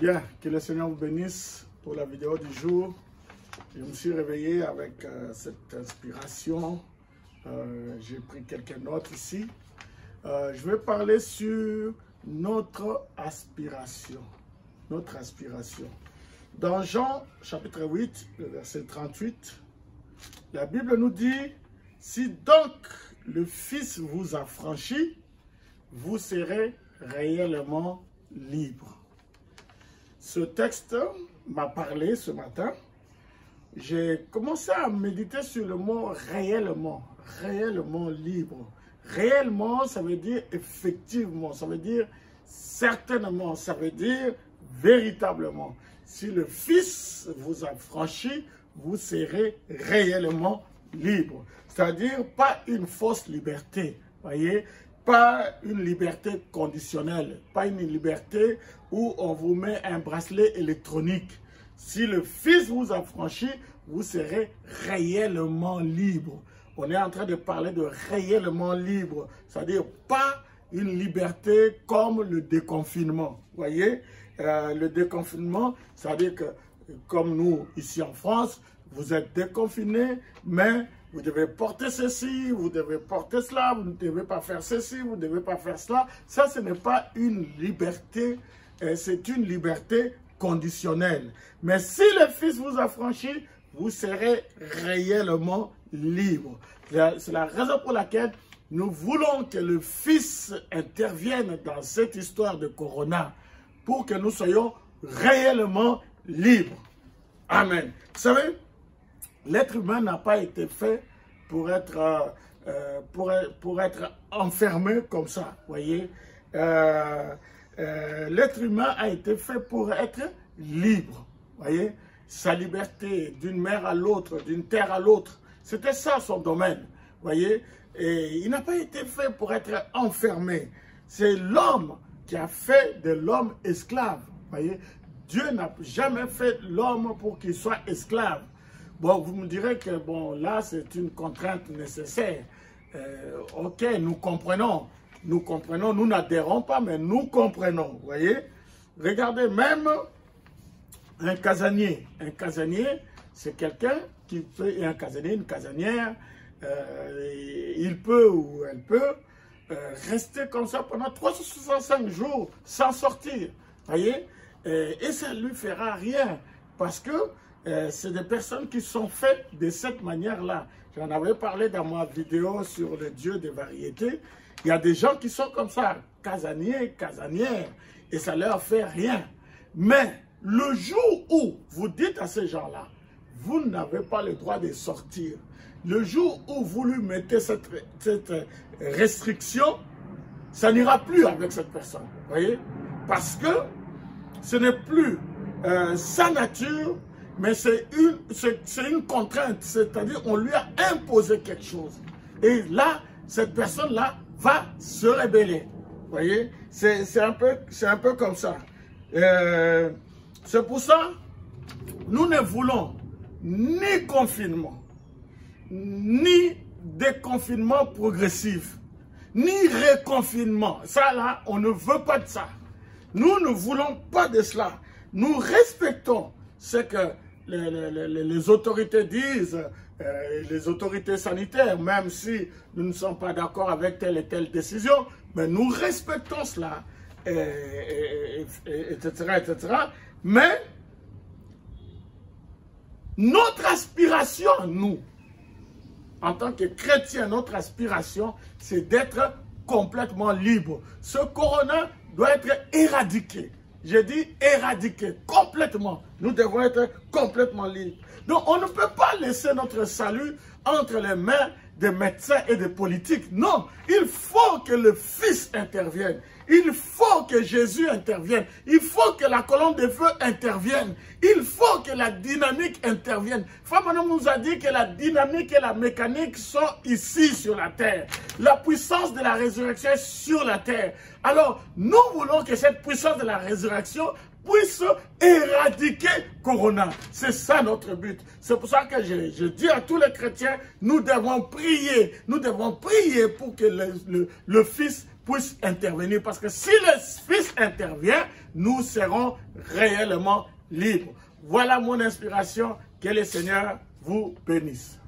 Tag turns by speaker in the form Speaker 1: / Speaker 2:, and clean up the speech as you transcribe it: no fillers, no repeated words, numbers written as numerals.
Speaker 1: Bien, que le Seigneur vous bénisse pour la vidéo du jour. Je me suis réveillé avec cette inspiration. J'ai pris quelques notes ici. Je vais parler sur notre aspiration. Notre aspiration. Dans Jean chapitre 8, le verset 38, la Bible nous dit, « Si donc le Fils vous a franchi, vous serez réellement libre. » Ce texte m'a parlé ce matin. J'ai commencé à méditer sur le mot réellement, réellement libre. Réellement, ça veut dire effectivement, ça veut dire certainement, ça veut dire véritablement. Si le Fils vous a franchi, vous serez réellement libre. C'est-à-dire pas une fausse liberté, voyez, pas une liberté conditionnelle, pas une liberté où on vous met un bracelet électronique. Si le Fils vous a franchi, vous serez réellement libre. On est en train de parler de réellement libre, c'est-à-dire pas une liberté comme le déconfinement. Voyez, le déconfinement, c'est-à-dire que comme nous ici en France, vous êtes déconfinés, mais vous devez porter ceci, vous devez porter cela, vous ne devez pas faire ceci, vous ne devez pas faire cela. Ça, ce n'est pas une liberté, c'est une liberté conditionnelle. Mais si le Fils vous a franchi, vous serez réellement libre. C'est la raison pour laquelle nous voulons que le Fils intervienne dans cette histoire de Corona pour que nous soyons réellement libres. Amen. Vous savez, l'être humain n'a pas été fait pour être enfermé comme ça, voyez. L'être humain a été fait pour être libre, voyez. Sa liberté d'une mer à l'autre, d'une terre à l'autre, c'était ça son domaine, voyez. Et il n'a pas été fait pour être enfermé. C'est l'homme qui a fait de l'homme esclave, voyez. Dieu n'a jamais fait l'homme pour qu'il soit esclave. Bon, vous me direz que, bon, là, c'est une contrainte nécessaire. Ok, nous comprenons, nous n'adhérons pas, mais nous comprenons, vous voyez. Regardez, même un casanier, c'est quelqu'un qui peut, un casanier, une casanière, il peut ou elle peut rester comme ça pendant 365 jours sans sortir, voyez. Et ça ne lui fera rien, parce que c'est des personnes qui sont faites de cette manière-là. J'en avais parlé dans ma vidéo sur le Dieu des variétés. Il y a des gens qui sont comme ça, casaniers, casanières, et ça ne leur fait rien. Mais le jour où vous dites à ces gens-là, vous n'avez pas le droit de sortir, le jour où vous lui mettez cette restriction, ça n'ira plus avec cette personne, voyez, parce que ce n'est plus sa nature, mais c'est une contrainte, c'est-à-dire on lui a imposé quelque chose. Et là, cette personne-là va se rébeller. Vous voyez, c'est un peu comme ça. C'est pour ça, nous ne voulons ni confinement, ni déconfinement progressif, ni reconfinement. Ça là, on ne veut pas de ça. Nous ne voulons pas de cela. Nous respectons ce que les autorités disent, les autorités sanitaires, même si nous ne sommes pas d'accord avec telle et telle décision, mais nous respectons cela, etc., etc. Mais notre aspiration, nous, en tant que chrétiens, notre aspiration, c'est d'être complètement libre. Ce corona doit être éradiqué. J'ai dit éradiqué complètement. Nous devons être complètement libres. Donc on ne peut pas laisser notre salut entre les mains des médecins et des politiques. Non, il faut que le Fils intervienne. Il faut que Jésus intervienne. Il faut que la colonne de feu intervienne. Il faut que la dynamique intervienne. Femme nous a dit que la dynamique et la mécanique sont ici sur la terre. La puissance de la résurrection est sur la terre. Alors, nous voulons que cette puissance de la résurrection puisse éradiquer Corona. C'est ça notre but. C'est pour ça que je dis à tous les chrétiens, nous devons prier. Nous devons prier pour que le Fils puisse intervenir. Parce que si le Fils intervient, nous serons réellement libres. Voilà mon inspiration. Que le Seigneur vous bénisse.